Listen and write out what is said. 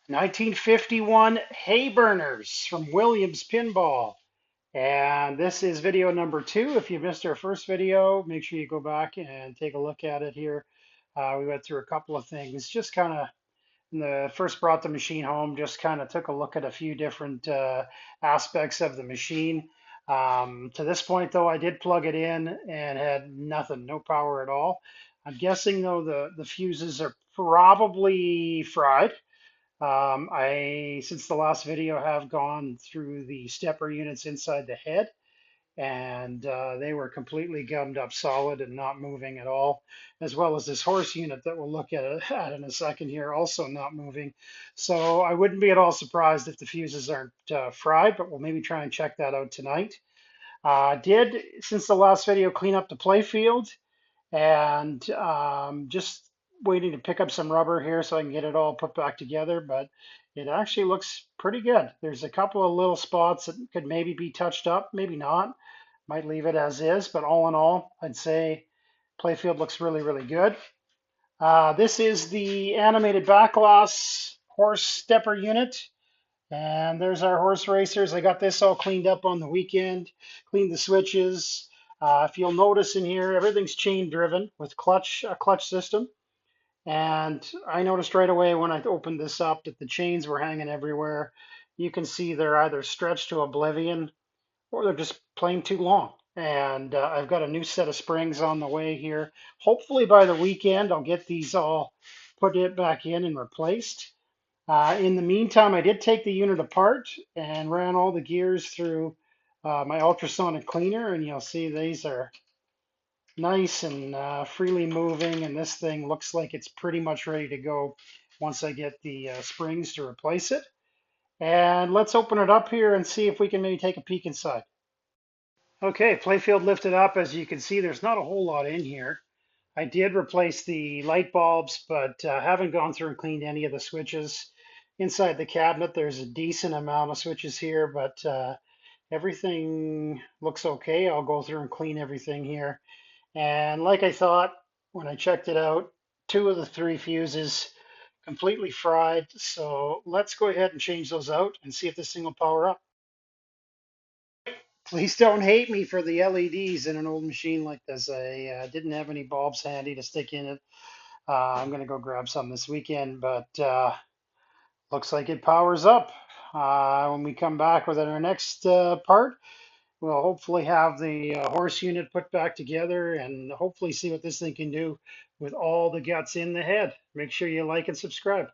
1951 Hayburners from Williams Pinball. And this is video number 2. If you missed our first video, make sure you go back and take a look at it here. We went through a couple of things, just kind of when the first brought the machine home, just kind of took a look at a few different aspects of the machine. To this point, though, I did plug it in and had nothing, no power at all. I'm guessing, though, the fuses are probably fried. Since the last video, have gone through the stepper units inside the head, and they were completely gummed up solid and not moving at all, as well as this horse unit that we'll look at in a second here, also not moving. So I wouldn't be at all surprised if the fuses aren't fried, but we'll maybe try and check that out tonight. Did, since the last video, clean up the play field and just waiting to pick up some rubber here so I can get it all put back together, but it actually looks pretty good. There's a couple of little spots that could maybe be touched up, maybe not. Might leave it as is, but all in all, I'd say playfield looks really, really good. This is the animated backlash horse stepper unit. And there's our horse racers. I got this all cleaned up on the weekend, cleaned the switches. If you'll notice in here, everything's chain driven with a clutch system. And I noticed right away when I opened this up that the chains were hanging everywhere. You can see they're either stretched to oblivion or they're just plain too long. And I've got a new set of springs on the way here. Hopefully by the weekend, I'll get these all put it back in and replaced. In the meantime, I did take the unit apart and ran all the gears through my ultrasonic cleaner, and you'll see these are nice and freely moving, and this thing looks like it's pretty much ready to go once I get the springs to replace it. And let's open it up here and see if we can maybe take a peek inside. Okay, playfield lifted up. As you can see, there's not a whole lot in here. I did replace the light bulbs, but haven't gone through and cleaned any of the switches. Inside the cabinet, there's a decent amount of switches here, but everything looks okay. I'll go through and clean everything here. And like I thought, when I checked it out, 2 of the 3 fuses completely fried. So let's go ahead and change those out and see if this thing will power up. Please don't hate me for the LEDs in an old machine like this. I didn't have any bulbs handy to stick in it. I'm going to go grab some this weekend, but looks like it powers up. When we come back with our next part, we'll hopefully have the horse unit put back together and hopefully see what this thing can do with all the guts in the head. Make sure you like and subscribe.